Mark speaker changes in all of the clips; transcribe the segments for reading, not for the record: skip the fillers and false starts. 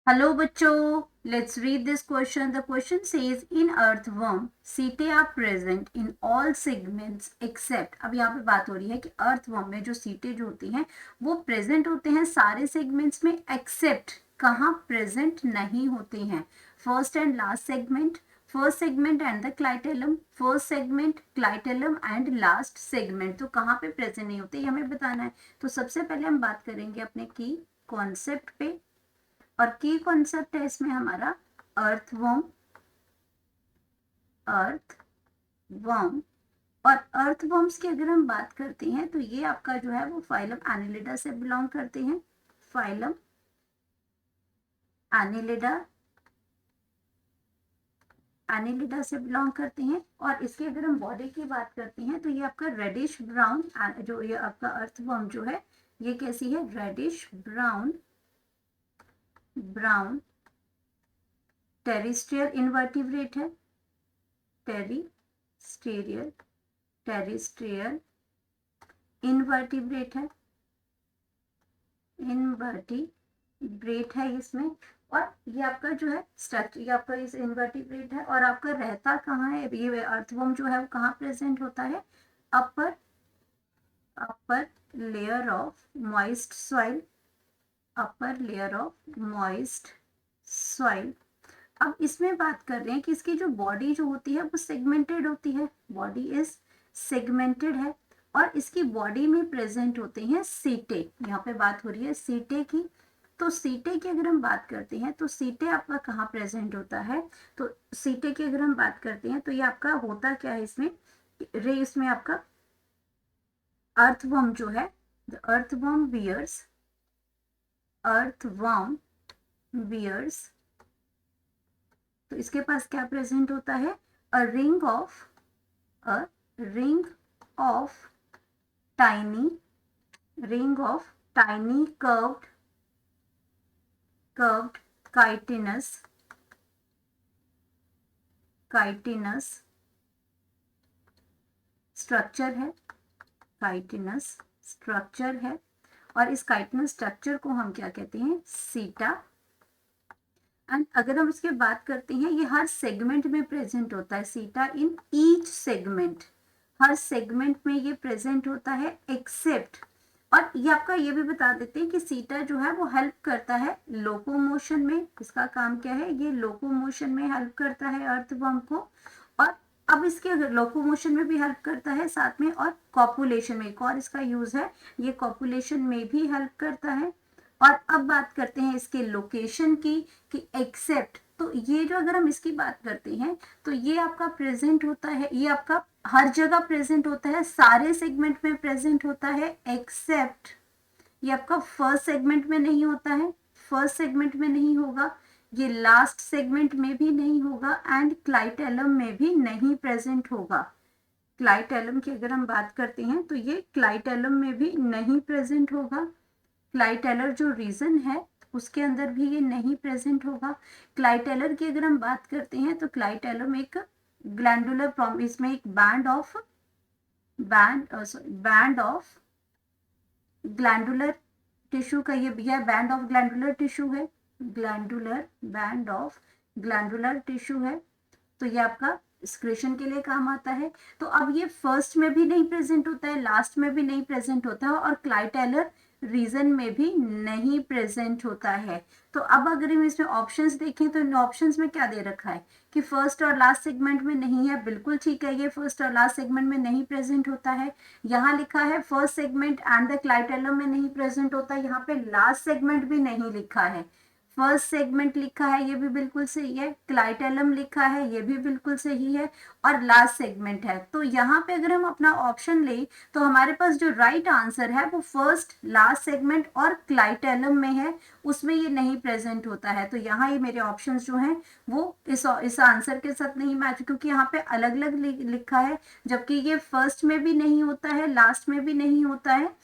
Speaker 1: Hello बच्चों, let's read this question. The question says in earthworm, सीटें are present in all segments except. अब यहाँ पे बात हो रही है कि earthworm में जो सीटें जो होती हैं वो present होते हैं सारे segments में except कहाँ present नहीं होते हैं. First and last segment, first segment and the clitellum, first segment, clitellum and last segment. तो कहाँ पे present नहीं होते ये हमें बताना है. तो सबसे पहले हम बात करेंगे अपने की कॉन्सेप्ट पे, और की कॉन्सेप्ट है इसमें हमारा अर्थवर्म. अर्थवर्म और अर्थवर्म्स की अगर हम बात करते हैं तो ये आपका जो है वो फाइलम एनिलिडा से बिलोंग करते हैं. फाइलम एनिलिडा एनिलिडा से बिलोंग करते हैं. और इसकी अगर हम बॉडी की बात करते हैं तो ये आपका रेडिश ब्राउन, जो ये आपका अर्थवर्म जो है ये कैसी है, reddish brown brown terrestrial invertebrate है. टेरिस्ट्रियल टेरिस्ट्रियल इनवर्टिब्रेट है. इनवर्टिब्रेट है इसमें. और ये आपका जो है स्ट्रक्चर, ये आपका इस इनवर्टिब्रेट है. और आपका रहता कहाँ है, ये अर्थवर्म जो है वो कहाँ प्रेजेंट होता है, upper upper layer of moist soil. Upper layer of moist soil. अब इसमें बात कर रहे हैं कि इसकी जो बॉडी जो होती है वो सेगमेंटेड होती है. बॉडी इज सेगमेंटेड है और इसकी बॉडी में प्रेजेंट होते हैं सीटे. यहाँ पे बात हो रही है सीटे की. तो सीटे की अगर हम बात करते हैं तो सीटे आपका कहाँ प्रेजेंट होता है, तो सीटे की अगर हम बात करते हैं तो ये आपका होता क्या है इसमें, इसमें आपका अर्थवर्म जो है, the earthworm bears, earthworm bears. तो इसके पास क्या प्रेजेंट होता है, a ring of tiny curved chitinous structure है. काइटिनस स्ट्रक्चर है. और इस काइटिनस स्ट्रक्चर को हम क्या कहते हैं, सीटा. एंड अगर हम इसकी बात करते हैं ये हर सेगमेंट में प्रेजेंट होता है. सीटा in each segment, her segment में ये प्रेजेंट होता है एक्सेप्ट. और ये आपका ये भी बता देते हैं कि सीटा जो है वो हेल्प करता है लोकोमोशन में. इसका काम क्या है, ये लोकोमोशन में हेल्प करता है अर्थवर्म को. और अब इसके लोकोमोशन में भी हेल्प करता है साथ में, और कॉपुलेशन में एक और इसका यूज है, ये कॉपुलेशन में भी हेल्प करता है. और अब बात करते हैं इसके लोकेशन की, कि एक्सेप्ट. तो ये जो अगर हम इसकी बात करते हैं तो ये आपका प्रेजेंट होता है, ये आपका हर जगह प्रेजेंट होता है, सारे सेगमेंट में प्रेजेंट होता है एक्सेप्ट. ये आपका फर्स्ट सेगमेंट में नहीं होता है, फर्स्ट सेगमेंट में नहीं होगा, ये लास्ट सेगमेंट में भी नहीं होगा, एंड क्लाइटेलम में भी नहीं प्रेजेंट होगा. क्लाइटेलम की अगर हम बात करते हैं तो ये क्लाइटेलम में भी नहीं प्रेजेंट होगा. क्लाइटेलर जो रीजन है उसके अंदर भी ये नहीं प्रेजेंट होगा. क्लाइटेलर की अगर हम बात करते हैं तो क्लाइटेलम एक ग्लैंडुलर, इसमें एक बैंड ऑफ ग्लैंडुलर टिश्यू का ये बैंड ऑफ ग्लैंडुलर टिश्यू है. बैंड ऑफ ग्लैंडुलर टिश्यू है. तो ये आपका एक्सक्रीशन के लिए काम आता है. तो अब ये फर्स्ट में भी नहीं प्रेजेंट होता है, लास्ट में भी नहीं प्रेजेंट होता है, और क्लाइटेलर रीजन में भी नहीं प्रेजेंट होता है. तो अब अगर हम इसमें ऑप्शंस देखें तो इन ऑप्शंस में क्या दे रखा है कि फर्स्ट और लास्ट सेगमेंट में नहीं है. बिल्कुल ठीक है, ये फर्स्ट और लास्ट सेगमेंट में नहीं प्रेजेंट होता है. यहाँ लिखा है first segment and the clitellum में नहीं प्रेजेंट होता है. यहाँ पे लास्ट सेगमेंट भी नहीं लिखा है. फर्स्ट सेगमेंट लिखा है, ये भी बिल्कुल सही है. क्लाइटेलम लिखा है, ये भी बिल्कुल सही है. और लास्ट सेगमेंट है. तो यहाँ पे अगर हम अपना ऑप्शन ले तो हमारे पास जो राइट आंसर है वो फर्स्ट, लास्ट सेगमेंट और क्लाइटेलम में है, उसमें ये नहीं प्रेजेंट होता है. तो यहाँ ये मेरे ऑप्शंस जो हैं वो इस आंसर के साथ नहीं मैच, क्योंकि यहाँ पे अलग अलग लिखा है, जबकि ये फर्स्ट में भी नहीं होता है, लास्ट में भी नहीं होता है.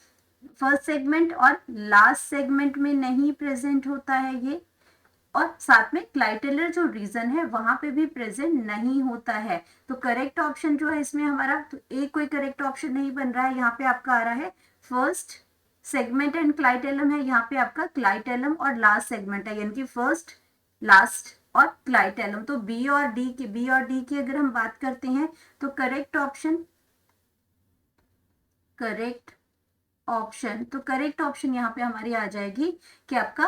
Speaker 1: फर्स्ट सेगमेंट और लास्ट सेगमेंट में नहीं प्रेजेंट होता है ये. और साथ में क्लाइटेलर जो रीजन है वहां पे भी प्रेजेंट नहीं होता है. तो करेक्ट ऑप्शन जो है इसमें हमारा, तो एक कोई करेक्ट ऑप्शन नहीं बन रहा है. यहाँ पे आपका आ रहा है फर्स्ट, सेगमेंट एंड क्लाइटेलम है, यहाँ पे आपका क्लाइटेलम और लास्ट सेगमेंट है, यानी कि फर्स्ट, लास्ट और क्लाइटेलम। तो बी और डी की अगर हम बात करते हैं तो करेक्ट ऑप्शन यहाँ पे हमारी आ जाएगी कि आपका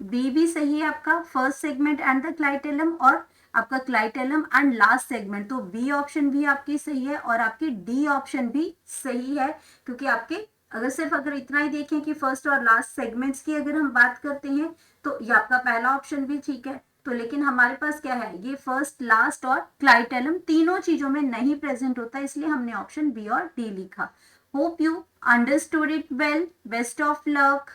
Speaker 1: बी भी सही है, आपका first segment and the clitellum, और आपका क्लाइटेलम एंड लास्ट सेगमेंट। तो बी ऑप्शन भी आपकी सही है और आपकी डी ऑप्शन भी सही है, क्योंकि आपके अगर इतना ही देखें कि फर्स्ट और लास्ट सेगमेंट्स की अगर हम बात करते हैं तो ये आपका पहला ऑप्शन भी ठीक है। तो लेकिन हमारे पास क्या है, ये फर्स्ट, लास्ट और क्लाइटेलम तीनों चीजों में नहीं प्रेजेंट होता, इसलिए हमने ऑप्शन बी और डी लिखा। Hope you understood it well. Best of luck.